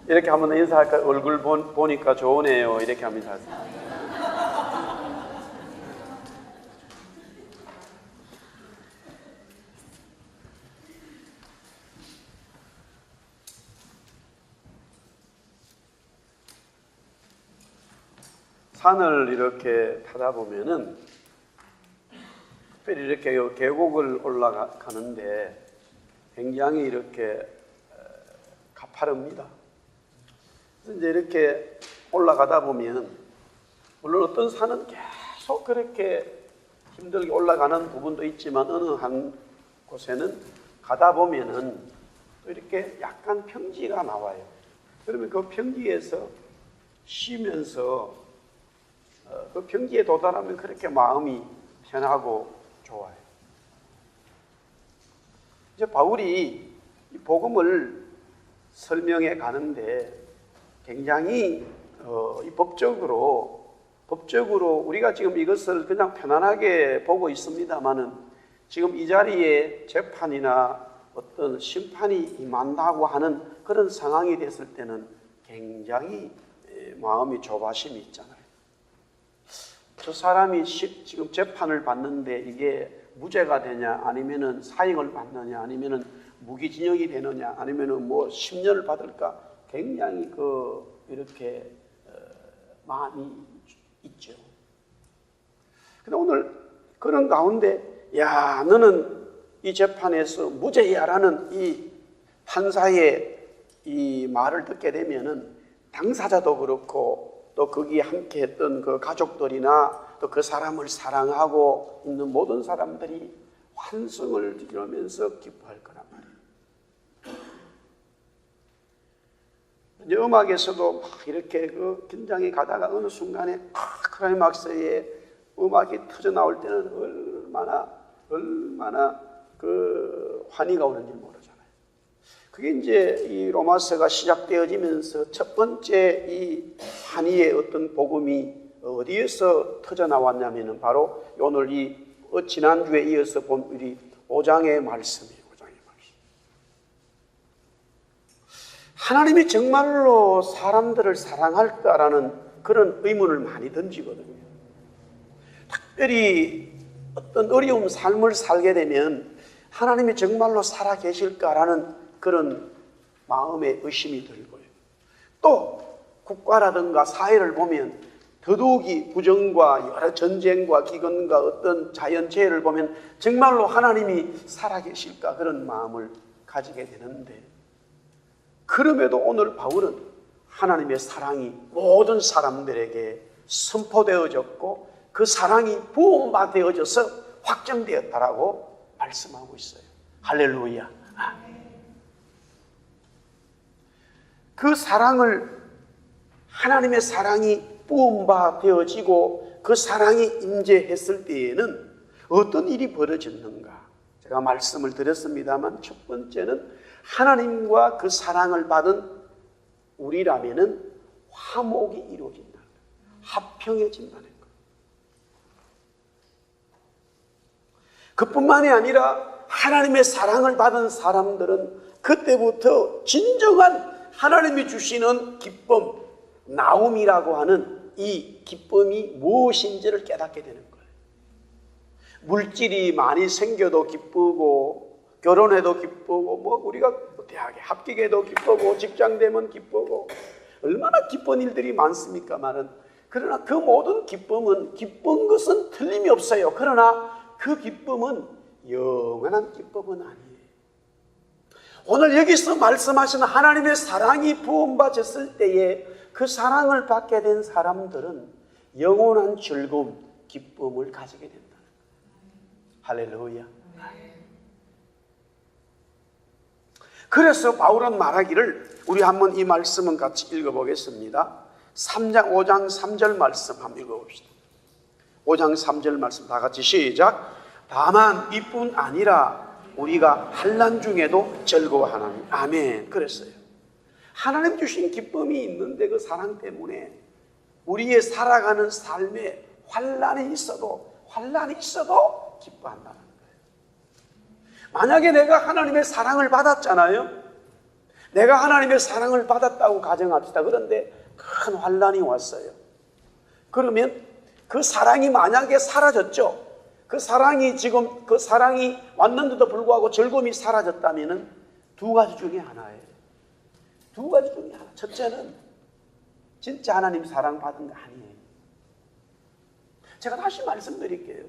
이렇게 한번 인사할까? 얼굴 보니까 좋으네요. 이렇게 한번 인사하세요. 산을 이렇게 타다 보면은 특별히 이렇게 계곡을 올라가는데 굉장히 이렇게 가파릅니다. 그래서 이제 이렇게 올라가다 보면 물론 어떤 산은 계속 그렇게 힘들게 올라가는 부분도 있지만 어느 한 곳에는 가다 보면은 또 이렇게 약간 평지가 나와요. 그러면 그 평지에서 쉬면서 그 평지에 도달하면 그렇게 마음이 편하고 좋아요. 이제 바울이 이 복음을 설명해 가는데 굉장히 이 법적으로 우리가 지금 이것을 그냥 편안하게 보고 있습니다만은 지금 이 자리에 재판이나 어떤 심판이 임한다고 하는 그런 상황이 됐을 때는 굉장히 마음이 조바심이 있잖아요. 저 사람이 지금 재판을 받는데 이게 무죄가 되냐, 아니면은 사형을 받느냐, 아니면은 무기징역이 되느냐, 아니면은 뭐 10년을 받을까, 굉장히 이렇게 마음이 있죠. 근데 오늘 그런 가운데, 야, 너는 이 재판에서 무죄야라는 이 판사의 이 말을 듣게 되면은 당사자도 그렇고 또 거기에 함께 했던 그 가족들이나 또 그 사람을 사랑하고 있는 모든 사람들이 환승을 이루면서 기뻐할 거란 말이에요. 이제 음악에서도 막 이렇게 그 긴장이 가다가 어느 순간에 클라이막스에 음악이 터져 나올 때는 얼마나 그 환희가 오는지 모르잖아요. 그게 이제 이 로마서가 시작되어지면서 첫 번째 이 환희의 어떤 복음이 어디에서 터져 나왔냐면은 바로 오늘 이 지난주에 이어서 본 우리 5장의 말씀이에요. 5장의 말씀. 하나님이 정말로 사람들을 사랑할까라는 그런 의문을 많이 던지거든요. 특별히 어떤 어려운 삶을 살게 되면 하나님이 정말로 살아 계실까라는 그런 마음의 의심이 들고요. 또 국가라든가 사회를 보면 더더욱이 부정과 여러 전쟁과 기근과 어떤 자연재해를 보면 정말로 하나님이 살아계실까 그런 마음을 가지게 되는데, 그럼에도 오늘 바울은 하나님의 사랑이 모든 사람들에게 선포되어졌고 그 사랑이 부음받아져서 확정되었다라고 말씀하고 있어요. 할렐루야. 그 사랑을, 하나님의 사랑이 부음바 되어지고 그 사랑이 임재했을 때에는 어떤 일이 벌어졌는가? 제가 말씀을 드렸습니다만 첫 번째는 하나님과 그 사랑을 받은 우리라면은 화목이 이루어진다. 합평해진다는 것. 그뿐만이 아니라 하나님의 사랑을 받은 사람들은 그때부터 진정한 하나님이 주시는 기쁨, 나움이라고 하는 이 기쁨이 무엇인지를 깨닫게 되는 거예요. 물질이 많이 생겨도 기쁘고, 결혼해도 기쁘고, 뭐 우리가 대학에 합격해도 기쁘고, 직장 되면 기쁘고, 얼마나 기쁜 일들이 많습니까만은, 그러나 그 모든 기쁨은, 기쁜 것은 틀림이 없어요. 그러나 그 기쁨은 영원한 기쁨은 아니에요. 오늘 여기서 말씀하시는 하나님의 사랑이 부음받았을 때에 그 사랑을 받게 된 사람들은 영원한 즐거움, 기쁨을 가지게 된다는 거예요. 할렐루야. 그래서 바울은 말하기를, 우리 한번 이 말씀은 같이 읽어보겠습니다. 5장 3절 말씀 한번 읽어봅시다. 5장 3절 말씀 다 같이 시작. 다만 이뿐 아니라 우리가 환난 중에도 즐거워하나니. 아멘. 그랬어요. 하나님 주신 기쁨이 있는데 그 사랑 때문에 우리의 살아가는 삶에 환난이 있어도 기뻐한다는 거예요. 만약에 내가 하나님의 사랑을 받았잖아요. 내가 하나님의 사랑을 받았다고 가정합시다. 그런데 큰 환난이 왔어요. 그러면 그 사랑이 만약에 사라졌죠. 그 사랑이 왔는데도 불구하고 즐거움이 사라졌다면 두 가지 중에 하나예요. 두 가지 중에 하나. 첫째는 진짜 하나님 사랑받은 거 아니에요. 제가 다시 말씀드릴게요.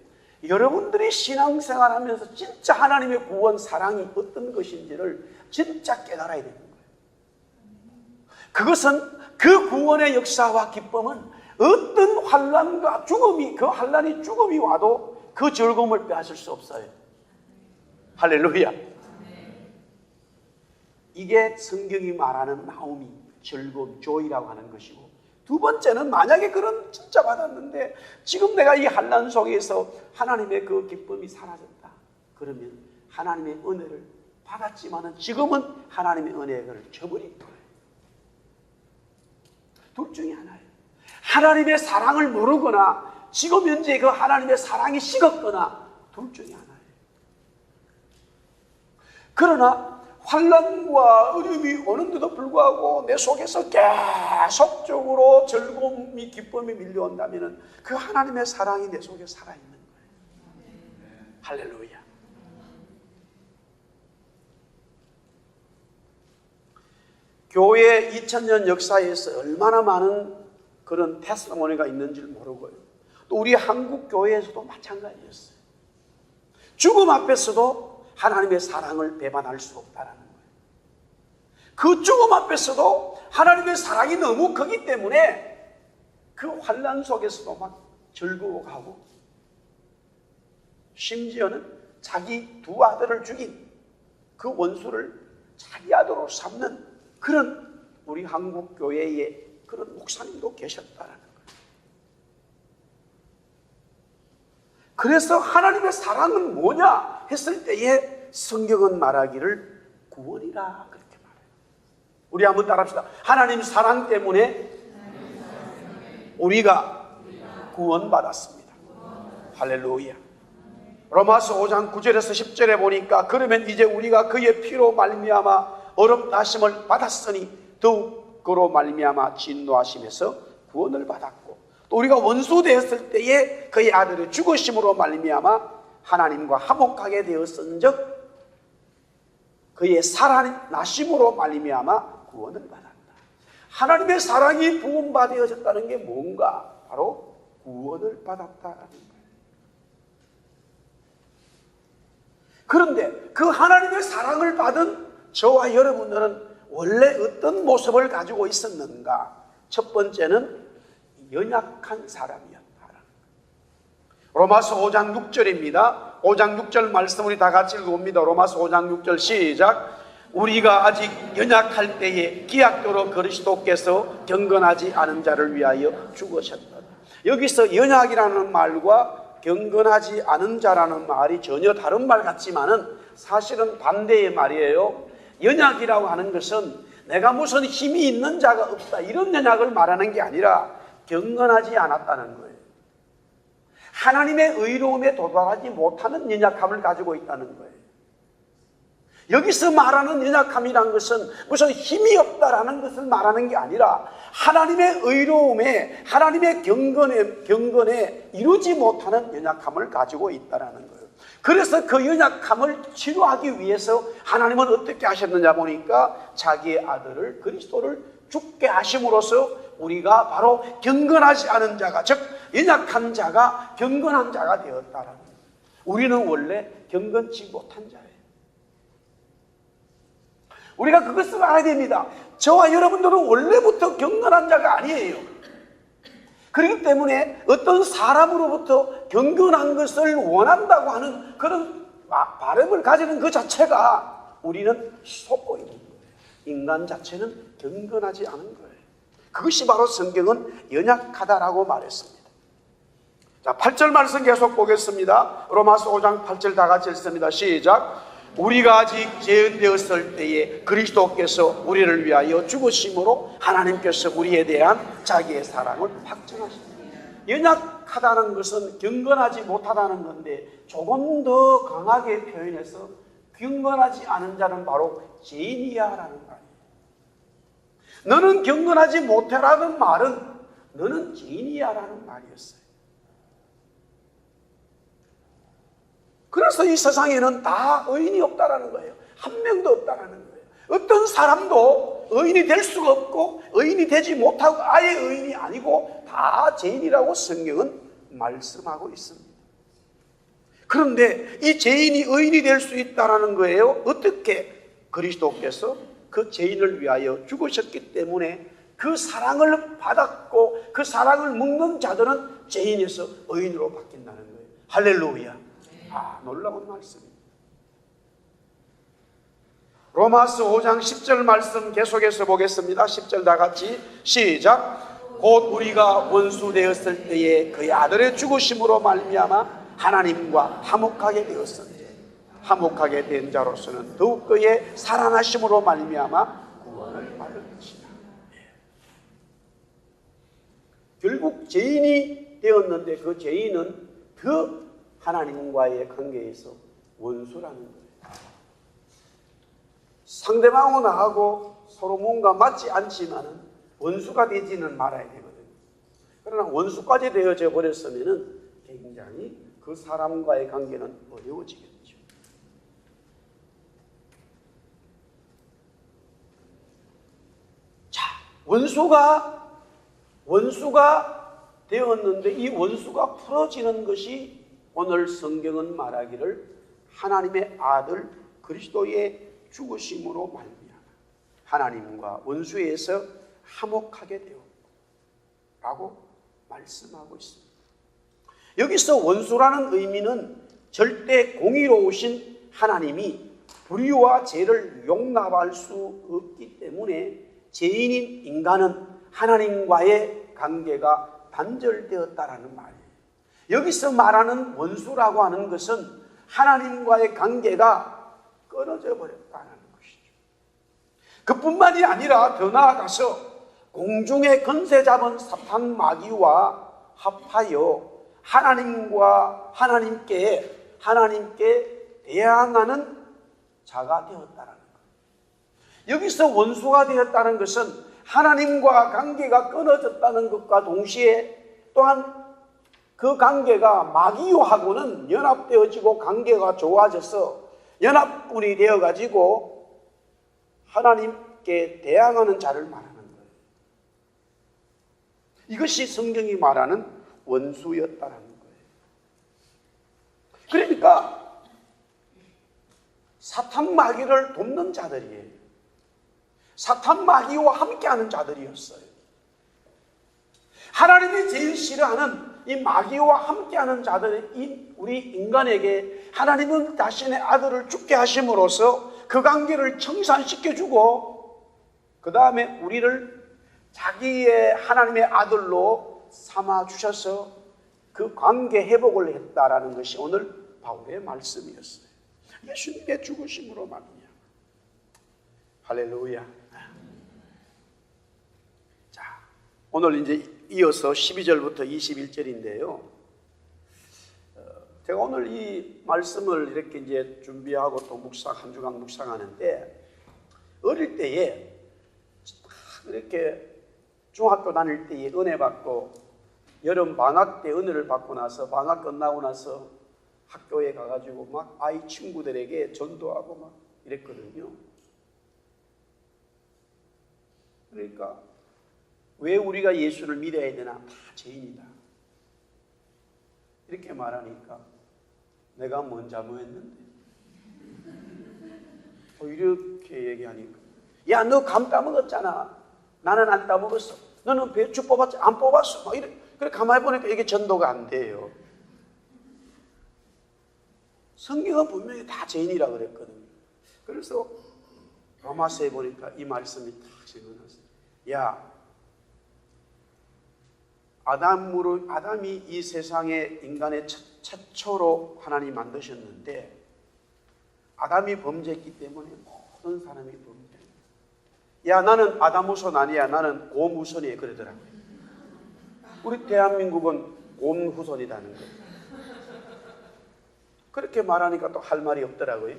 여러분들이 신앙생활 하면서 진짜 하나님의 구원 사랑이 어떤 것인지를 진짜 깨달아야 되는 거예요. 그것은 그 구원의 역사와 기쁨은 어떤 환난과 죽음이, 그 환난이 죽음이 와도 그 즐거움을 빼앗을 수 없어요. 할렐루야. 이게 성경이 말하는 나옴이, 즐거움, 조이라고 하는 것이고, 두 번째는 만약에 그런 진짜 받았는데 지금 내가 이 환난 속에서 하나님의 그 기쁨이 사라졌다. 그러면 하나님의 은혜를 받았지만은 지금은 하나님의 은혜를 저버린 거예요. 둘 중에 하나예요. 하나님의 사랑을 모르거나 지금 현재 그 하나님의 사랑이 식었거나 둘 중에 하나예요. 그러나 환난과 어려움이 오는데도 불구하고 내 속에서 계속적으로 즐거움이 기쁨이 밀려온다면 그 하나님의 사랑이 내 속에 살아있는 거예요. 할렐루야. 교회 2000년 역사에서 얼마나 많은 그런 테스티모니가 있는지를 모르고요. 또 우리 한국 교회에서도 마찬가지였어요. 죽음 앞에서도 하나님의 사랑을 배반할 수 없다는 거예요. 그 죽음 앞에서도 하나님의 사랑이 너무 크기 때문에 그 환난 속에서도 막 즐거워하고, 심지어는 자기 두 아들을 죽인 그 원수를 자기 아들로 삼는 그런 우리 한국 교회의 그런 목사님도 계셨다는 거예요. 그래서 하나님의 사랑은 뭐냐 했을 때에 성경은 말하기를 구원이라 그렇게 말해요. 우리 한번 따라합시다. 하나님 사랑 때문에 우리가 구원받았습니다. 할렐루야. 로마서 5장 9절에서 10절에 보니까 그러면 이제 우리가 그의 피로 말미암아 어렵다 하심을 받았으니 더욱 그로 말미암아 진노하심에서 구원을 받았고, 또 우리가 원수 되었을 때에 그의 아들의 죽으심으로 말미암아 하나님과 화목하게 되었은즉 그의 살아나심으로 말미암아 구원을 받았다. 하나님의 사랑이 부음받아졌다는 게 뭔가? 바로 구원을 받았다라는 거예요. 그런데 그 하나님의 사랑을 받은 저와 여러분들은 원래 어떤 모습을 가지고 있었는가? 첫 번째는 연약한 사람이었다. 로마서 5장 6절입니다. 5장 6절 말씀 우리 다 같이 읽어봅니다. 로마서 5장 6절 시작. 우리가 아직 연약할 때에 기약대로 그리스도께서 경건하지 않은 자를 위하여 죽으셨다. 여기서 연약이라는 말과 경건하지 않은 자라는 말이 전혀 다른 말 같지만은 사실은 반대의 말이에요. 연약이라고 하는 것은 내가 무슨 힘이 있는 자가 없다 이런 연약을 말하는 게 아니라 경건하지 않았다는 거예요. 하나님의 의로움에 도달하지 못하는 연약함을 가지고 있다는 거예요. 여기서 말하는 연약함이란 것은 무슨 힘이 없다라는 것을 말하는 게 아니라 하나님의 의로움에, 하나님의 경건에 이루지 못하는 연약함을 가지고 있다는 거예요. 그래서 그 연약함을 치료하기 위해서 하나님은 어떻게 하셨느냐 보니까 자기의 아들을, 그리스도를 죽게 하심으로써 우리가 바로 경건하지 않은 자가, 즉 연약한 자가 경건한 자가 되었다라는 거예요. 우리는 원래 경건치 못한 자예요. 우리가 그것을 알아야 됩니다. 저와 여러분들은 원래부터 경건한 자가 아니에요. 그렇기 때문에 어떤 사람으로부터 경건한 것을 원한다고 하는 그런 바람을 가지는 그 자체가 우리는 속보이는 거예요. 인간 자체는 경건하지 않은 거예요. 그것이 바로 성경은 연약하다라고 말했습니다. 자, 8절 말씀 계속 보겠습니다. 로마서 5장 8절 다 같이 읽습니다. 시작. 우리가 아직 죄인되었을 때에 그리스도께서 우리를 위하여 죽으심으로 하나님께서 우리에 대한 자기의 사랑을 확증하십니다. 연약하다는 것은 경건하지 못하다는 건데 조금 더 강하게 표현해서 경건하지 않은 자는 바로 죄인이야라는 말이에요. 너는 경건하지 못해라는 말은 너는 죄인이야라는 말이었어요. 그래서 이 세상에는 다 의인이 없다라는 거예요. 한 명도 없다라는 거예요. 어떤 사람도 의인이 될 수가 없고 의인이 되지 못하고 아예 의인이 아니고 다 죄인이라고 성경은 말씀하고 있습니다. 그런데 이 죄인이 의인이 될 수 있다라는 거예요. 어떻게? 그리스도께서 그 죄인을 위하여 죽으셨기 때문에 그 사랑을 받았고 그 사랑을 먹는 자들은 죄인에서 의인으로 바뀐다는 거예요. 할렐루야. 놀라운 말씀입니다. 로마서 5장 10절 말씀 계속해서 보겠습니다. 10절 다 같이 시작. 곧 우리가 원수 되었을 때에 그의 아들의 죽으심으로 말미암아 하나님과 화목하게 되었으니 화목하게 된 자로서는 더욱 그의 살아나심으로 말미암아 구원을 받을 것이다. 결국 죄인이 되었는데 그 죄인은 더 하나님과의 관계에서 원수라는 거예요. 상대방하고 나하고 서로 뭔가 맞지 않지만은 원수가 되지는 말아야 되거든요. 그러나 원수까지 되어져 버렸으면은 굉장히 그 사람과의 관계는 어려워지겠죠. 자, 원수가 되었는데 이 원수가 풀어지는 것이 오늘 성경은 말하기를 하나님의 아들 그리스도의 죽으심으로 말미암아 하나님과 원수에서 화목하게 되었다고 말씀하고 있습니다. 여기서 원수라는 의미는 절대 공의로우신 하나님이 불의와 죄를 용납할 수 없기 때문에 죄인인 인간은 하나님과의 관계가 단절되었다라는 말이에요. 여기서 말하는 원수라고 하는 것은 하나님과의 관계가 끊어져 버렸다는 것이죠. 그뿐만이 아니라 더 나아가서 공중의 권세 잡은 사탄 마귀와 합하여 하나님께 대항하는 자가 되었다는 거예요. 여기서 원수가 되었다는 것은 하나님과 관계가 끊어졌다는 것과 동시에 또한 그 관계가 마귀하고는 연합되어지고 관계가 좋아져서 연합군이 되어가지고 하나님께 대항하는 자를 말하는 거예요. 이것이 성경이 말하는 원수였다는 거예요. 그러니까 사탄 마귀를 돕는 자들이에요. 사탄 마귀와 함께하는 자들이었어요. 하나님이 제일 싫어하는 이 마귀와 함께하는 자들이 우리 인간에게 하나님은 자신의 아들을 죽게 하심으로써 그 관계를 청산시켜주고 그 다음에 우리를 자기의 하나님의 아들로 삼아주셔서 그 관계 회복을 했다라는 것이 오늘 바울의 말씀이었어요. 예수님의 죽으심으로 말이야. 할렐루야. 자, 오늘 이제 이어서 12절부터 21절인데요. 제가 오늘 이 말씀을 이렇게 이제 준비하고 또 한 주간 묵상하는데 어릴 때에 이렇게 중학교 다닐 때에 은혜 받고 여름 방학 때 은혜를 받고 나서 방학 끝나고 나서 학교에 가가지고 막 아이 친구들에게 전도하고 막 이랬거든요. 그러니까 왜 우리가 예수를 믿어야 되나? 다 죄인이다. 이렇게 말하니까 내가 뭔 잘못했는데? 이렇게 얘기하니까 야, 너 감 따먹었잖아. 나는 안 따먹었어. 너는 배추 뽑았지? 안 뽑았어. 막 이래. 그래 가만히 보니까 이게 전도가 안 돼요. 성경은 분명히 다 죄인이라 그랬거든요. 그래서 로마서에 보니까 이 말씀이 딱 생각났어요. 야, 아담이 이 세상에 인간의 최초로 하나님 만드셨는데 아담이 범죄했기 때문에 모든 사람이 범죄해요. 야, 나는 아담 후손 아니야. 나는 곰 후손이에요. 그러더라고요. 우리 대한민국은 곰 후손이라는 거예요. 그렇게 말하니까 또 할 말이 없더라고요.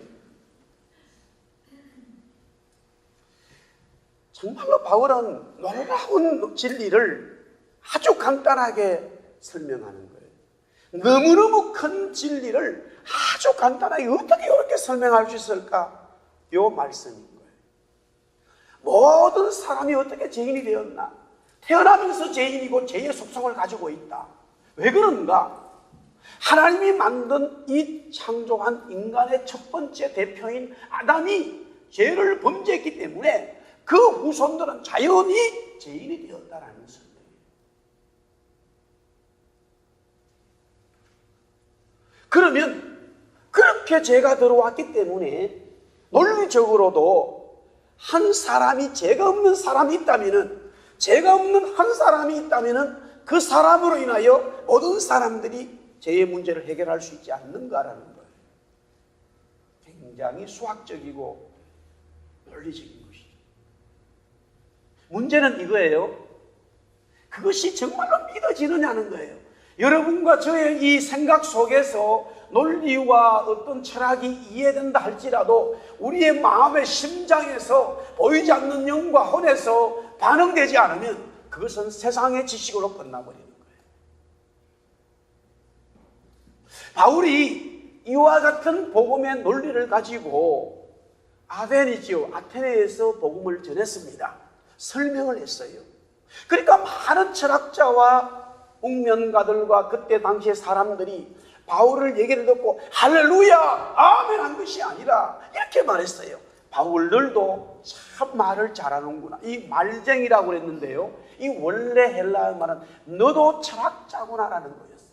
정말로 바울은 놀라운 진리를 아주 간단하게 설명하는 거예요. 너무너무 큰 진리를 아주 간단하게 어떻게 이렇게 설명할 수 있을까? 요 말씀인 거예요. 모든 사람이 어떻게 죄인이 되었나? 태어나면서 죄인이고 죄의 속성을 가지고 있다. 왜 그런가? 하나님이 만든 이 창조한 인간의 첫 번째 대표인 아담이 죄를 범죄했기 때문에 그 후손들은 자연히 죄인이 되었다라는 것입니다. 그러면 그렇게 죄가 들어왔기 때문에 논리적으로도 한 사람이 죄가 없는 사람이 있다면은, 죄가 없는 한 사람이 있다면은 그 사람으로 인하여 모든 사람들이 죄의 문제를 해결할 수 있지 않는가라는 거예요. 굉장히 수학적이고 논리적인 것이죠. 문제는 이거예요. 그것이 정말로 믿어지느냐는 거예요. 여러분과 저의 이 생각 속에서 논리와 어떤 철학이 이해된다 할지라도 우리의 마음의 심장에서 보이지 않는 영과 혼에서 반응되지 않으면 그것은 세상의 지식으로 끝나버리는 거예요. 바울이 이와 같은 복음의 논리를 가지고 아테네에서 복음을 전했습니다. 설명을 했어요. 그러니까 많은 철학자와 웅면가들과 그때 당시의 사람들이 바울을 얘기를 듣고 할렐루야 아멘 한 것이 아니라 이렇게 말했어요. 바울들도 참 말을 잘하는구나. 이 말쟁이라고 그랬는데요, 이 원래 헬라어 말은 너도 철학자구나라는 거였어요.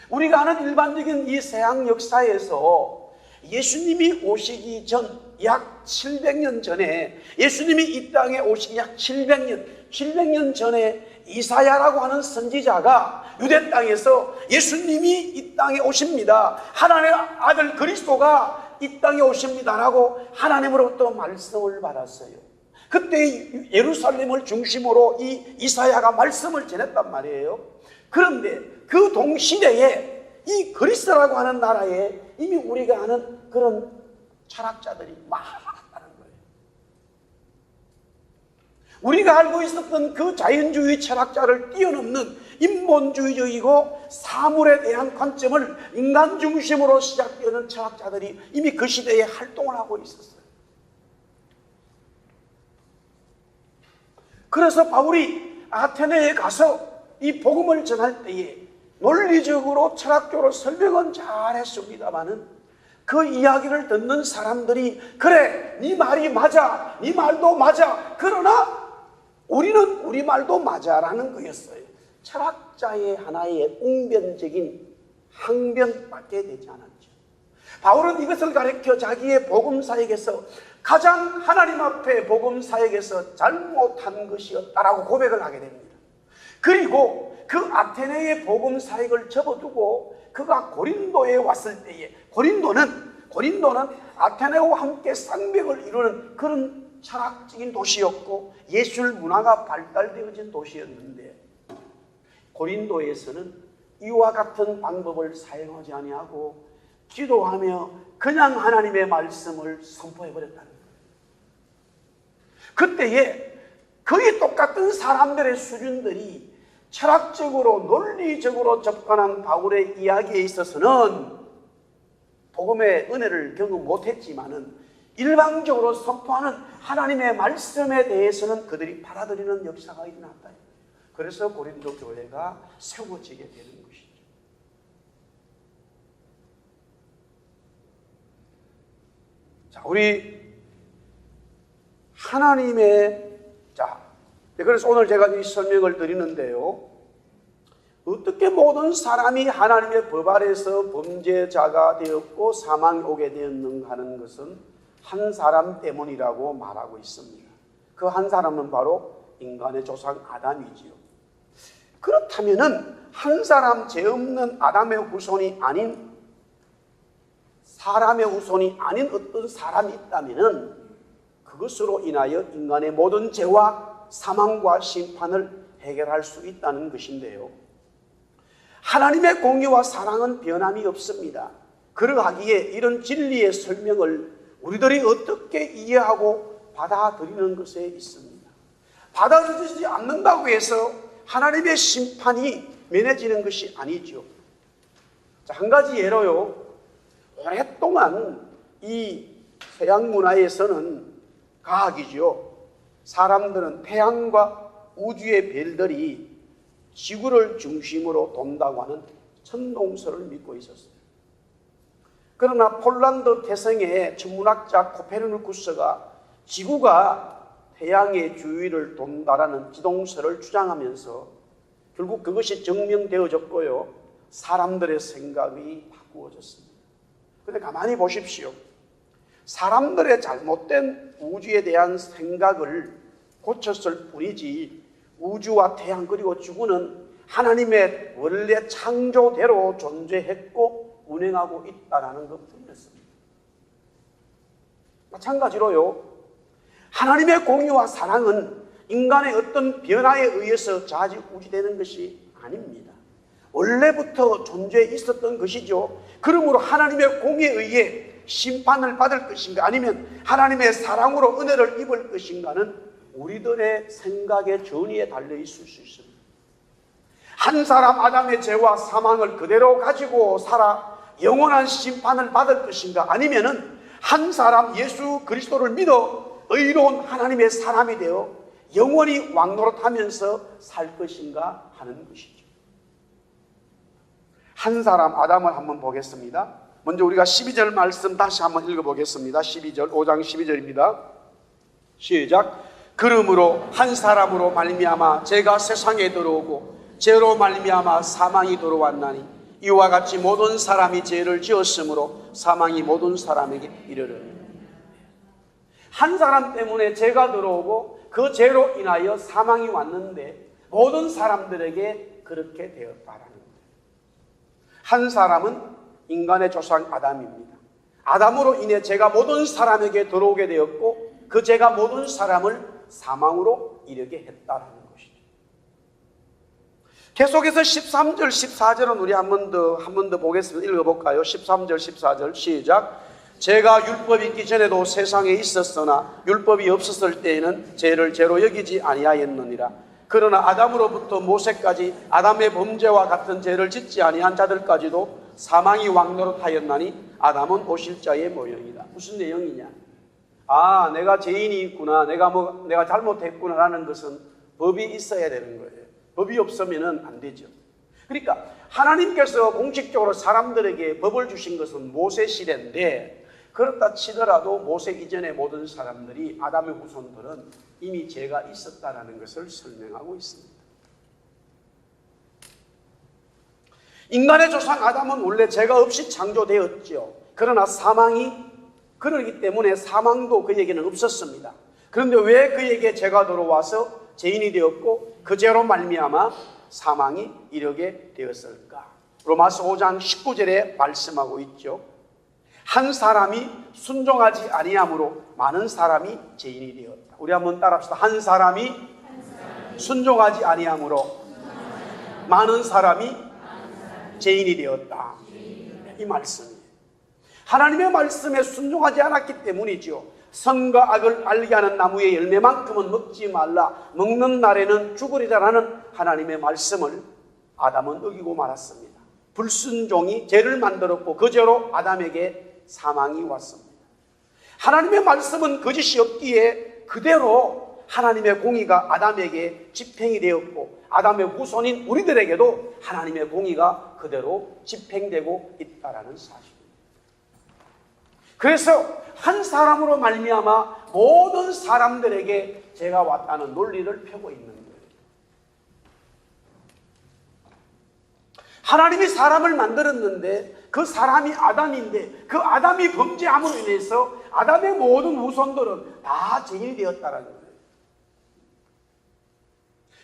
우리가 아는 일반적인 이 서양 역사에서 예수님이 오시기 전 약 700년 전에, 예수님이 이 땅에 오시기 약 700년 전에 이사야라고 하는 선지자가 유대 땅에서 예수님이 이 땅에 오십니다, 하나님의 아들 그리스도가 이 땅에 오십니다라고 하나님으로부터 말씀을 받았어요. 그때 예루살렘을 중심으로 이 이사야가 말씀을 전했단 말이에요. 그런데 그 동시대에 이 그리스라고 하는 나라에 이미 우리가 아는 그런 철학자들이 많았다는 거예요. 우리가 알고 있었던 그 자연주의 철학자를 뛰어넘는 인본주의적이고 사물에 대한 관점을 인간 중심으로 시작되는 철학자들이 이미 그 시대에 활동을 하고 있었어요. 그래서 바울이 아테네에 가서 이 복음을 전할 때에 논리적으로 철학적으로 설명은 잘했습니다마는 그 이야기를 듣는 사람들이 그래 네 말이 맞아, 네 말도 맞아, 그러나 우리는 우리 말도 맞아라는 거였어요. 철학자의 하나의 웅변적인 항변밖에 되지 않았죠. 바울은 이것을 가르쳐 자기의 복음사역에서 가장 하나님 앞에 복음사역에서 잘못한 것이었다라고 고백을 하게 됩니다. 그리고 그 아테네의 복음사역을 접어두고 그가 고린도에 왔을 때에, 고린도는 아테네와 함께 쌍벽을 이루는 그런 철학적인 도시였고 예술 문화가 발달되어진 도시였는데, 고린도에서는 이와 같은 방법을 사용하지 아니하고 기도하며 그냥 하나님의 말씀을 선포해버렸다는 거예요. 그때에 거의 똑같은 사람들의 수준들이 철학적으로 논리적으로 접근한 바울의 이야기에 있어서는 복음의 은혜를 경험 못했지만은 일방적으로 선포하는 하나님의 말씀에 대해서는 그들이 받아들이는 역사가 일어났다. 그래서 고린도 교회가 세워지게 되는 것이죠. 자, 우리 하나님의 그래서 오늘 제가 이 설명을 드리는데요, 어떻게 모든 사람이 하나님의 법 아래서 범죄자가 되었고 사망이 오게 되었는가 하는 것은 한 사람 때문이라고 말하고 있습니다. 그 한 사람은 바로 인간의 조상 아담이지요. 그렇다면은 한 사람 죄 없는 아담의 후손이 아닌, 사람의 후손이 아닌 어떤 사람이 있다면은 그것으로 인하여 인간의 모든 죄와 사망과 심판을 해결할 수 있다는 것인데요, 하나님의 공의와 사랑은 변함이 없습니다. 그러하기에 이런 진리의 설명을 우리들이 어떻게 이해하고 받아들이는 것에 있습니다. 받아들이지 않는다고 해서 하나님의 심판이 면해지는 것이 아니죠. 자, 한 가지 예로요. 오랫동안 이 서양 문화에서는 과학이죠. 사람들은 태양과 우주의 별들이 지구를 중심으로 돈다고 하는 천동설을 믿고 있었어요. 그러나 폴란드 태생의 천문학자 코페르니쿠스가 지구가 태양의 주위를 돈다라는 지동설을 주장하면서 결국 그것이 증명되어졌고요. 사람들의 생각이 바꾸어졌습니다. 그런데 가만히 보십시오. 사람들의 잘못된 우주에 대한 생각을 고쳤을 뿐이지 우주와 태양 그리고 지구는 하나님의 원래 창조대로 존재했고 운행하고 있다는 것뿐이었습니다. 마찬가지로요. 하나님의 공의와 사랑은 인간의 어떤 변화에 의해서 좌지우지되는 것이 아닙니다. 원래부터 존재해 있었던 것이죠. 그러므로 하나님의 공의에 의해 심판을 받을 것인가 아니면 하나님의 사랑으로 은혜를 입을 것인가는 우리들의 생각의 전위에 달려 있을 수 있습니다. 한 사람 아담의 죄와 사망을 그대로 가지고 살아 영원한 심판을 받을 것인가 아니면은 한 사람 예수 그리스도를 믿어 의로운 하나님의 사람이 되어 영원히 왕노릇하면서 살 것인가 하는 것이죠. 한 사람 아담을 한번 보겠습니다. 먼저 우리가 12절 말씀 다시 한번 읽어보겠습니다. 12절 5장 12절입니다. 시작. 그러므로 한 사람으로 말미암아 죄가 세상에 들어오고 죄로 말미암아 사망이 들어왔나니 이와 같이 모든 사람이 죄를 지었으므로 사망이 모든 사람에게 이르르니. 한 사람 때문에 죄가 들어오고 그 죄로 인하여 사망이 왔는데 모든 사람들에게 그렇게 되었다라는 거예요. 한 사람은 인간의 조상 아담입니다. 아담으로 인해 죄가 모든 사람에게 들어오게 되었고 그 죄가 모든 사람을 사망으로 이르게 했다라는 것이죠. 계속해서 13절, 14절은 우리 한 번 더 보겠습니다. 읽어볼까요? 13절, 14절 시작. 죄가 율법이 있기 전에도 세상에 있었으나 율법이 없었을 때에는 죄를 죄로 여기지 아니하였느니라. 그러나 아담으로부터 모세까지 아담의 범죄와 같은 죄를 짓지 아니한 자들까지도 사망이 왕노릇하였나니 아담은 오실 자의 모형이다. 무슨 내용이냐? 아, 내가 죄인이 있구나, 내가 잘못했구나라는 것은 법이 있어야 되는 거예요. 법이 없으면은 안 되죠. 그러니까 하나님께서 공식적으로 사람들에게 법을 주신 것은 모세 시대인데 그렇다 치더라도 모세 이전의 모든 사람들이 아담의 후손들은 이미 죄가 있었다라는 것을 설명하고 있습니다. 인간의 조상 아담은 원래 죄가 없이 창조되었죠. 그러나 사망이 그러기 때문에 사망도 그에게는 없었습니다. 그런데 왜 그에게 죄가 들어와서 죄인이 되었고 그 죄로 말미암아 사망이 이르게 되었을까? 로마서 5장 19절에 말씀하고 있죠. 한 사람이 순종하지 아니함으로 많은 사람이 죄인이 되었다. 우리 한번 따라합시다. 한 사람이 순종하지 아니함으로 많은 사람이 죄인이 되었다. 이 말씀이에요. 하나님의 말씀에 순종하지 않았기 때문이죠. 선과 악을 알게 하는 나무의 열매만큼은 먹지 말라, 먹는 날에는 죽으리라라는 하나님의 말씀을 아담은 어기고 말았습니다. 불순종이 죄를 만들었고 그 죄로 아담에게 사망이 왔습니다. 하나님의 말씀은 거짓이 없기에 그대로 하나님의 공의가 아담에게 집행이 되었고 아담의 후손인 우리들에게도 하나님의 공의가 그대로 집행되고 있다는 사실입니다. 그래서 한 사람으로 말미암아 모든 사람들에게 죄가 왔다는 논리를 펴고 있는 거예요. 하나님이 사람을 만들었는데 그 사람이 아담인데 그 아담이 범죄함으로 인해서 아담의 모든 후손들은 다 죄인이 되었다는 거예요.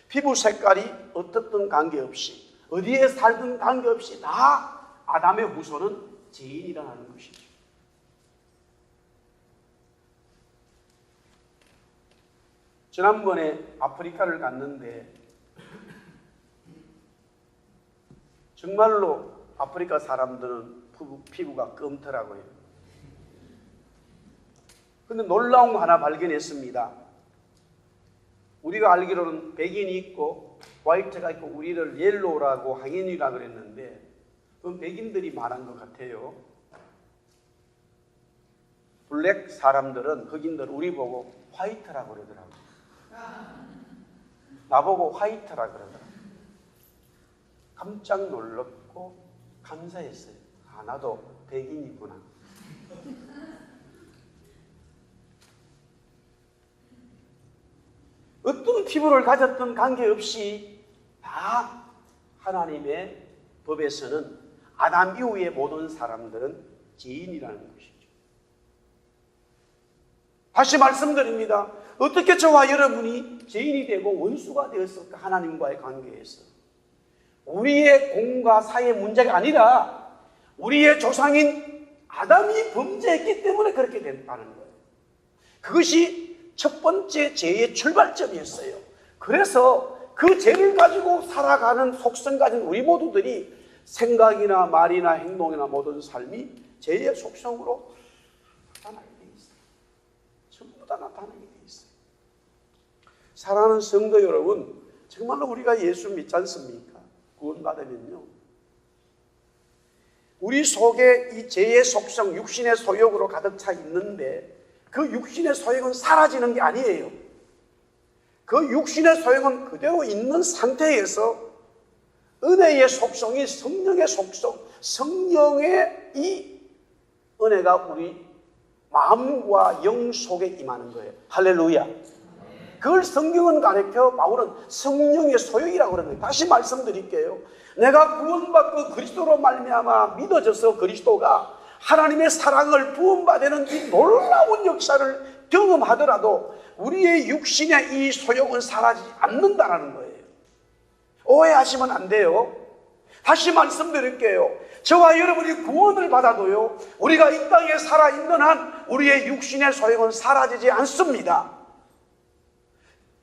피부 색깔이 어떻든 관계없이 어디에 살든 관계없이 다 아담의 후손은 죄인이라는 것이죠. 지난번에 아프리카를 갔는데 정말로 아프리카 사람들은 피부가 검더라고요. 근데 놀라운 거 하나 발견했습니다. 우리가 알기로는 백인이 있고 화이트가 있고 우리를 옐로우라고 항인이라 그랬는데 그건 백인들이 말한 것 같아요. 블랙 사람들은, 흑인들 우리 보고 화이트라고 그러더라고요. 나보고 화이트라고 그러더라고요. 깜짝 놀랐고 감사했어요. 아, 나도 백인이구나. 어떤 피부를 가졌든 관계없이 다 하나님의 법에서는 아담 이후의 모든 사람들은 죄인이라는 것이죠. 다시 말씀드립니다. 어떻게 저와 여러분이 죄인이 되고 원수가 되었을까? 하나님과의 관계에서. 우리의 공과 사이의 문제가 아니라 우리의 조상인 아담이 범죄했기 때문에 그렇게 됐다는 거예요. 그것이 첫 번째 죄의 출발점이었어요. 그래서 그 죄를 가지고 살아가는 속성 가진 우리 모두들이 생각이나 말이나 행동이나 모든 삶이 죄의 속성으로 나타나게 돼 있어요. 전부 다 나타나게 돼 있어요. 사랑하는 성도 여러분, 정말로 우리가 예수 믿지 않습니까? 구원받으면요, 우리 속에 이 죄의 속성, 육신의 소욕으로 가득 차 있는데 그 육신의 소욕은 사라지는 게 아니에요. 그 육신의 소욕은 그대로 있는 상태에서 은혜의 속성이 성령의 속성, 성령의 이 은혜가 우리 마음과 영 속에 임하는 거예요. 할렐루야. 그걸 성경은 가르쳐 바울은 성령의 소욕이라고 그러는 거예요. 다시 말씀드릴게요. 내가 구원받고 그리스도로 말미암아 믿어져서 그리스도가 하나님의 사랑을 부음받는 이 놀라운 역사를 경험하더라도 우리의 육신의 이 소욕은 사라지지 않는다는 거예요. 오해하시면 안 돼요. 다시 말씀드릴게요. 저와 여러분이 구원을 받아도요, 우리가 이 땅에 살아있는 한 우리의 육신의 소욕은 사라지지 않습니다.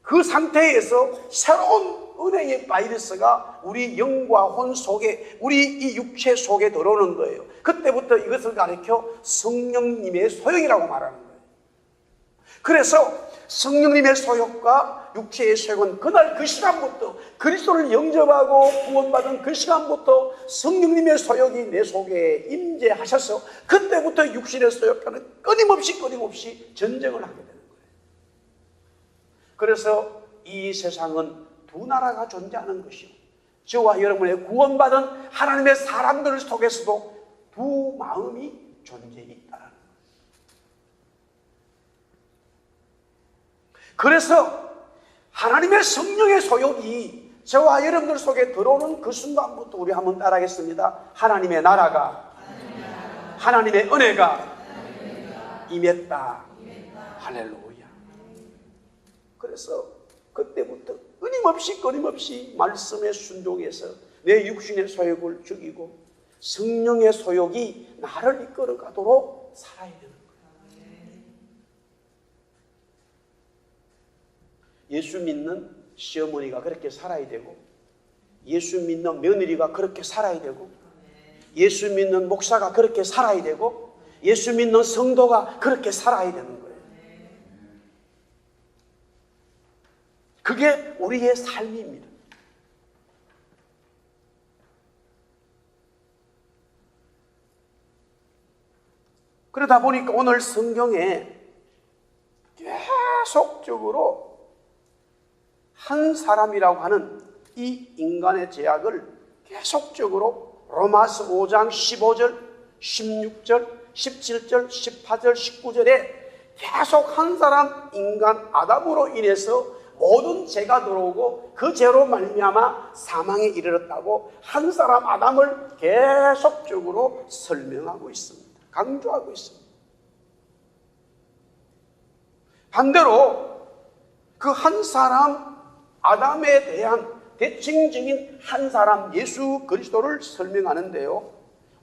그 상태에서 새로운 은혜의 바이러스가 우리 영과 혼 속에, 우리 이 육체 속에 들어오는 거예요. 그때부터 이것을 가리켜 성령님의 소욕이라고 말하는 거예요. 그래서 성령님의 소욕과 육체의 소욕은 그날 그 시간부터, 그리스도를 영접하고 구원받은 그 시간부터 성령님의 소욕이 내 속에 임재하셔서 그때부터 육신의 소욕과는 끊임없이 전쟁을 하게 되는 거예요. 그래서 이 세상은 두 나라가 존재하는 것이요, 저와 여러분의 구원받은 하나님의 사람들 속에서도 두 마음이 존재해 있다는 거예요. 그래서 하나님의 성령의 소욕이 저와 여러분들 속에 들어오는 그 순간부터 우리 한번 따라하겠습니다. 하나님의 나라가, 하나님의 은혜가 임했다. 할렐루야. 그래서 그때부터 끊임없이 말씀에 순종해서 내 육신의 소욕을 죽이고 성령의 소욕이 나를 이끌어가도록 살아야 되는 거예요. 예수 믿는 시어머니가 그렇게 살아야 되고, 예수 믿는 며느리가 그렇게 살아야 되고, 예수 믿는 목사가 그렇게 살아야 되고, 예수 믿는 성도가 그렇게 살아야 되는 거예요. 그게 우리의 삶입니다. 그러다 보니까 오늘 성경에 계속적으로 한 사람이라고 하는 이 인간의 죄악을 계속적으로 로마서 5장 15절, 16절, 17절, 18절, 19절에 계속 한 사람 인간 아담으로 인해서 모든 죄가 들어오고 그 죄로 말미암아 사망에 이르렀다고 한 사람 아담을 계속적으로 설명하고 있습니다. 강조하고 있습니다. 반대로 그 한 사람 아담에 대한 대칭적인 한 사람 예수 그리스도를 설명하는데요,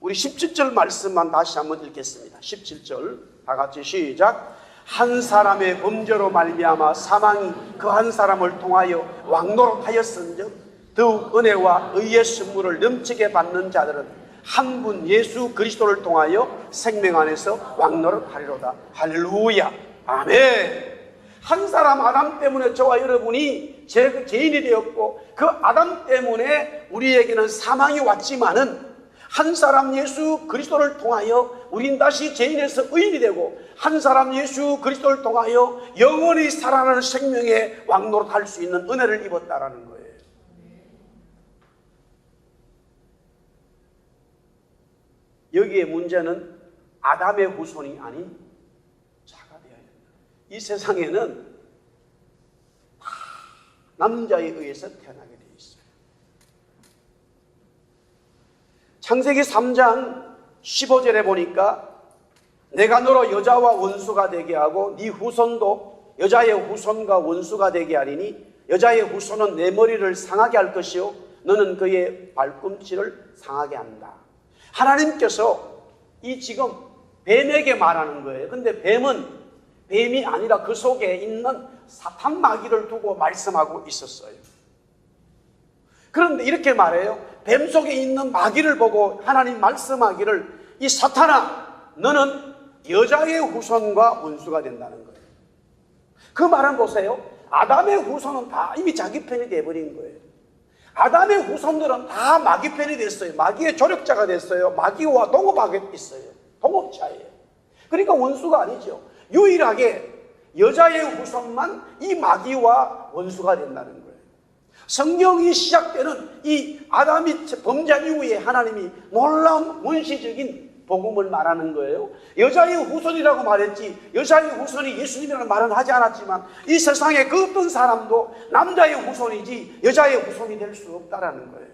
우리 17절 말씀만 다시 한번 읽겠습니다. 17절 다 같이 시작. 한 사람의 범죄로 말미암아 사망이 그 한 사람을 통하여 왕노릇하였은즉 더욱 은혜와 의의 선물을 넘치게 받는 자들은 한 분 예수 그리스도를 통하여 생명 안에서 왕노릇하리로다. 할렐루야. 아멘. 한 사람 아담 때문에 저와 여러분이 죄인이 되었고, 그 아담 때문에 우리에게는 사망이 왔지만은 한 사람 예수 그리스도를 통하여 우린 다시 죄인에서 의인이 되고, 한 사람 예수 그리스도를 통하여 영원히 살아나는 생명의 왕노릇할 수 있는 은혜를 입었다라는 거예요. 여기에 문제는 아담의 후손이 아닌 자가 되어야 된다. 이 세상에는 남자에 의해서 태어나게 되어 있어요. 창세기 3장 15절에 보니까 내가 너로 여자와 원수가 되게 하고 네 후손도 여자의 후손과 원수가 되게 하리니 여자의 후손은 내 머리를 상하게 할 것이요 너는 그의 발꿈치를 상하게 한다. 하나님께서 이 지금 뱀에게 말하는 거예요. 근데 뱀은 뱀이 아니라 그 속에 있는 사탄 마귀를 두고 말씀하고 있었어요. 그런데 이렇게 말해요. 뱀 속에 있는 마귀를 보고 하나님 말씀하기를 이 사탄아 너는 여자의 후손과 원수가 된다는 거예요. 그 말은 보세요. 아담의 후손은 다 이미 자기 편이 되어버린 거예요. 아담의 후손들은 다 마귀 편이 됐어요. 마귀의 조력자가 됐어요. 마귀와 동업하게 있어요. 동업자예요. 그러니까 원수가 아니죠. 유일하게 여자의 후손만 이 마귀와 원수가 된다는 거예요. 성경이 시작되는 이 아담이 범죄한 이후에 하나님이 놀라운 원시적인 복음을 말하는 거예요. 여자의 후손이라고 말했지 여자의 후손이 예수님이라는 말은 하지 않았지만 이 세상에 그 어떤 사람도 남자의 후손이지 여자의 후손이 될 수 없다라는 거예요.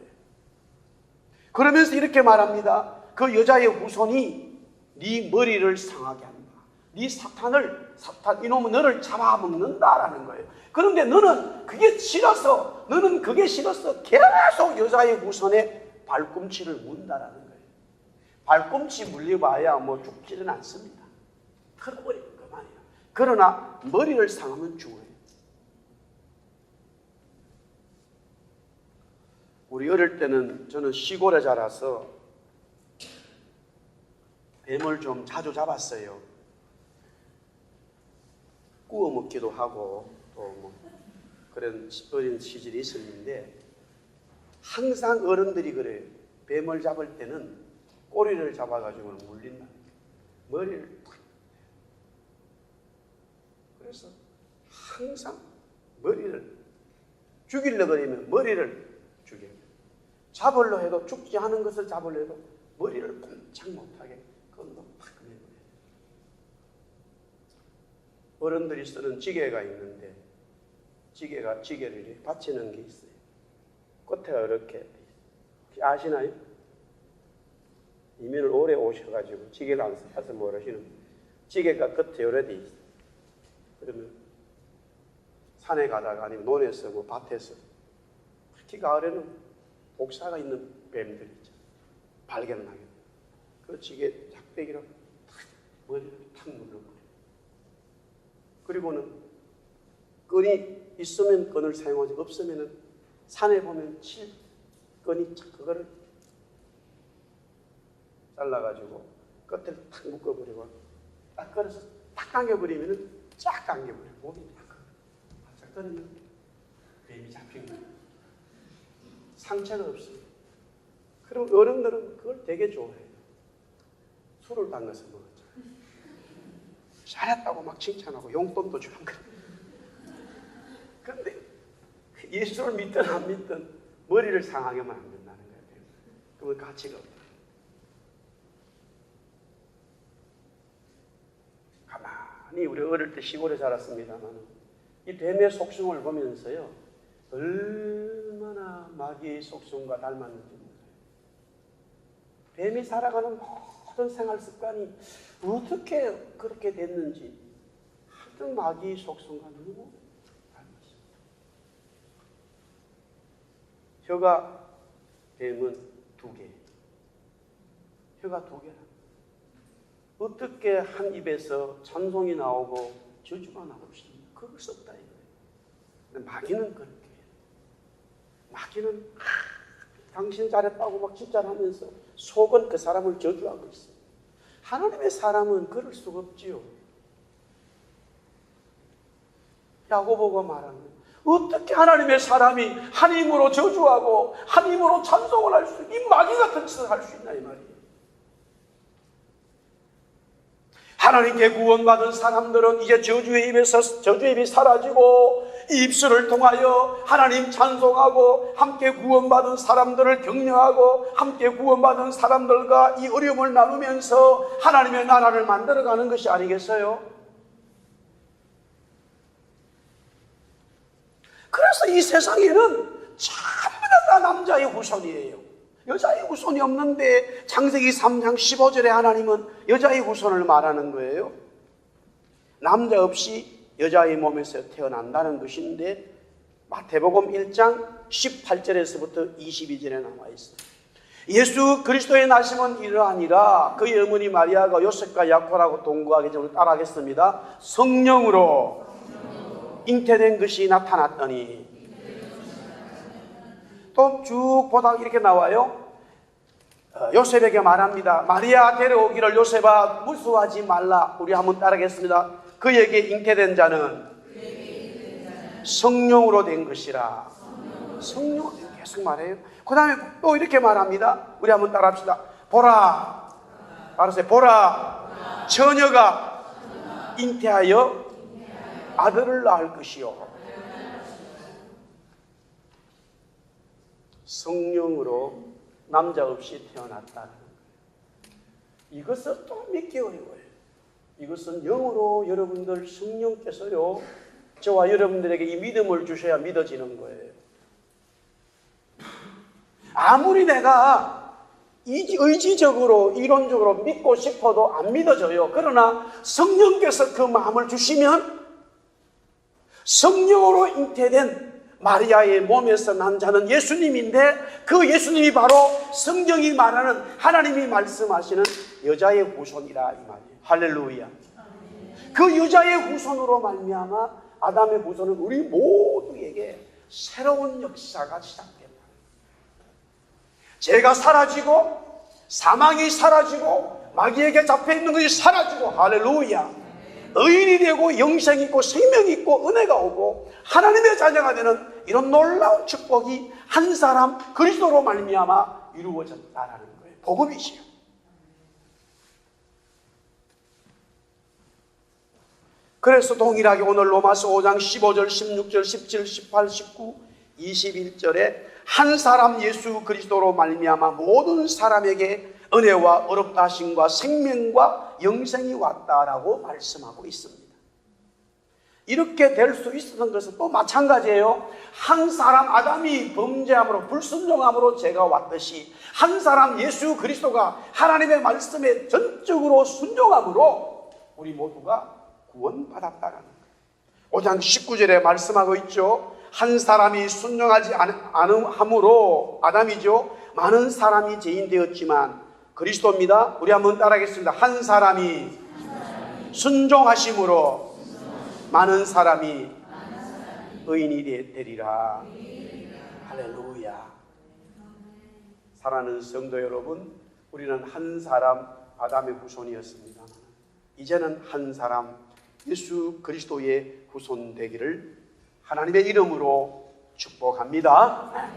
그러면서 이렇게 말합니다. 그 여자의 후손이 네 머리를 상하게 한다. 네 사탄 이놈은 너를 잡아먹는다라는 거예요. 그런데 너는 그게 싫어서 계속 여자의 후손의 발꿈치를 문다라는 거예요. 발꿈치 물려봐야 뭐 죽지는 않습니다. 털어버리면 그만이에요. 그러나 머리를 상하면 죽어요. 우리 어릴 때는 저는 시골에 자라서 뱀을 좀 자주 잡았어요. 구워 먹기도 하고 또 뭐 그런 어린 시절이 있었는데 항상 어른들이 그래요. 뱀을 잡을 때는 꼬리를 잡아가지고 물린다. 머리를 탁. 그래서 항상 머리를 죽이려고 그러면 머리를 죽여요. 잡으려 해도 죽지 않은 것을 잡으려 해도 머리를 꼼짝 못하게 그건 팍 내버려요. 어른들이 쓰는 지게가 있는데 지게를 받치는 게 있어요. 끝에가 이렇게 아시나요? 이민을 오래 오셔가지고 지게를 안 써서 모르시는 지게가 끝에 요래 돼 있어요. 그러면 산에 가다가 아니면 논에서 뭐 밭에서 특히 가을에는 복사가 있는 뱀들 있죠. 발견을 하게 돼요. 그 지게 작대기로 머리를 탁 눌러버려요. 그리고는 끈이 있으면 끈을 사용하지 없으면은 산에 보면 끈이 그거를 잘라가지고 끝을 탁 묶어버리고 딱 걸어서 탁 당겨버리면은 쫙 당겨버려요. 목이 딱 걸으면 뱀이 잡힌 거예요. 상처가 없어요. 그럼 어른들은 그걸 되게 좋아해요. 술을 담가서 먹었죠. 잘했다고 막 칭찬하고 용돈도 주는 거예요. 그런데 예수를 믿든 안 믿든 머리를 상하게만 안 된다는 거예요. 그건 가치가 없다. 가만히 우리 어릴 때 시골에 자랐습니다만 이 뱀의 속성을 보면서요 얼마나 마귀의 속성과 닮았는지 몰라요. 뱀이 살아가는 모든 생활 습관이 어떻게 그렇게 됐는지 하여튼 마귀의 속성과 너무 닮았어요. 혀가 뱀은 2개. 혀가 2개라. 어떻게 한 입에서 찬송이 나오고 저주가 나올 수 있나? 그럴 수 없다 이거예요. 근데 마귀는 그렇게 해요. 마귀는 당신 잘했다고 막 칭찬하면서 속은 그 사람을 저주하고 있어요. 하나님의 사람은 그럴 수가 없지요. 야고보가 말하는 거예요. 어떻게 하나님의 사람이 한 힘으로 저주하고 한 힘으로 찬송을 할 수, 이 마귀 같은 짓을 할 수 있나 이 말이에요. 하나님께 구원받은 사람들은 이제 저주의 입이 사라지고 이 입술을 통하여 하나님 찬송하고 함께 구원받은 사람들을 격려하고 함께 구원받은 사람들과 이 어려움을 나누면서 하나님의 나라를 만들어가는 것이 아니겠어요? 그래서 이 세상에는 전부 다 남자의 후손이에요. 여자의 후손이 없는데 창세기 3장 15절에 하나님은 여자의 후손을 말하는 거예요. 남자 없이 여자의 몸에서 태어난다는 것인데 마태복음 1장 18절에서부터 22절에 나와 있어요. 예수 그리스도의 나심은 이러하니라. 그의 어머니 마리아가 요셉과 야곱하고 동거하기 전에 따라하겠습니다. 성령으로 잉태된 것이 나타났더니, 또 쭉 보다 이렇게 나와요. 요셉에게 말합니다. 마리아 데려오기를 요셉아 무수하지 말라. 우리 한번 따르겠습니다. 그에게 잉태된 자는 성령으로 된 것이라. 성령으로 계속 말해요. 그 다음에 또 이렇게 말합니다. 우리 한번 따라합시다. 보라, 알았어요. 보라, 처녀가 잉태하여 아들을 낳을 것이요. 성령으로 남자 없이 태어났다는 거예요. 이것은 또 믿기 어려워요. 이것은 영으로 여러분들 성령께서요 저와 여러분들에게 이 믿음을 주셔야 믿어지는 거예요. 아무리 내가 의지적으로 이론적으로 믿고 싶어도 안 믿어져요. 그러나 성령께서 그 마음을 주시면 성령으로 잉태된 마리아의 몸에서 난 자는 예수님인데, 그 예수님이 바로 성경이 말하는 하나님이 말씀하시는 여자의 후손이라 이 말이에요. 할렐루야. 그 여자의 후손으로 말미암아 아담의 후손은 우리 모두에게 새로운 역사가 시작된다. 죄가 사라지고 사망이 사라지고 마귀에게 잡혀있는 것이 사라지고, 할렐루야, 의인이 되고 영생이 있고 생명이 있고 은혜가 오고 하나님의 자녀가 되는 이런 놀라운 축복이 한 사람 그리스도로 말미암아 이루어졌다라는 거예요. 복음이지요. 그래서 동일하게 오늘 로마서 5장 15절, 16절, 17, 18, 19, 21절에 한 사람 예수 그리스도로 말미암아 모든 사람에게 은혜와 어렵다 하심과 생명과 영생이 왔다라고 말씀하고 있습니다. 이렇게 될 수 있었던 것은 또 마찬가지예요. 한 사람 아담이 범죄함으로 불순종함으로 죄가 왔듯이 한 사람 예수 그리스도가 하나님의 말씀에 전적으로 순종함으로 우리 모두가 구원받았다는 거예요. 5장 19절에 말씀하고 있죠. 한 사람이 순종하지 않음으로 아담이죠. 많은 사람이 죄인 되었지만 그리스도입니다. 우리 한번 따라하겠습니다. 한 사람이 순종하심으로 많은 사람이 의인이 되리라. 할렐루야. 사랑하는 성도 여러분, 우리는 한 사람 아담의 후손이었습니다. 이제는 한 사람 예수 그리스도의 후손 되기를 하나님의 이름으로 축복합니다.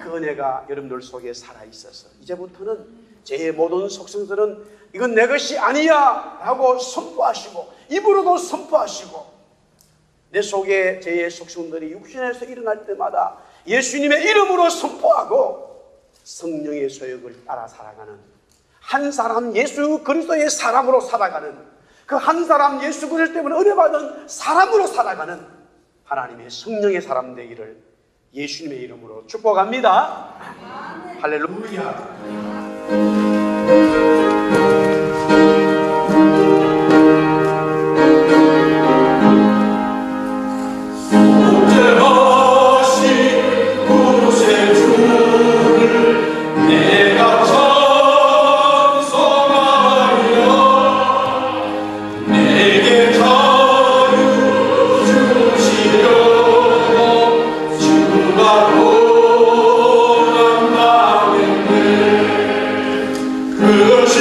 그 은혜가 여러분들 속에 살아있어서 이제부터는 제 모든 속성들은 이건 내 것이 아니야 라고 선포하시고 입으로도 선포하시고, 내 속에 제 속성들이 육신에서 일어날 때마다 예수님의 이름으로 선포하고 성령의 소욕을 따라 살아가는 한 사람 예수 그리스도의 사람으로 살아가는, 그 한 사람 예수 그리스도 때문에 은혜받은 사람으로 살아가는 하나님의 성령의 사람 되기를 예수님의 이름으로 축복합니다. 할렐루야. 그것이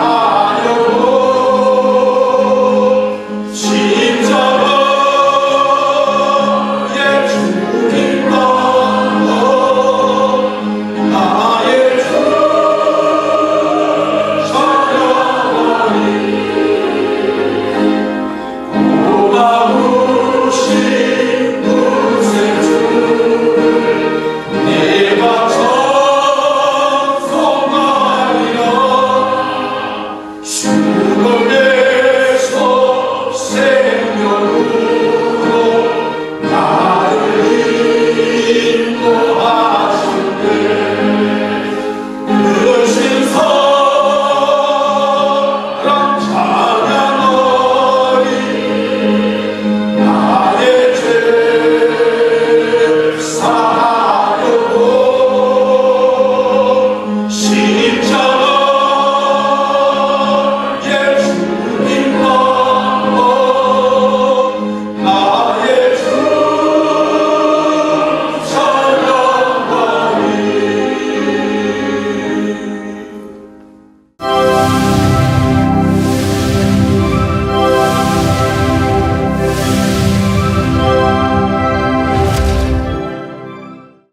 아멘.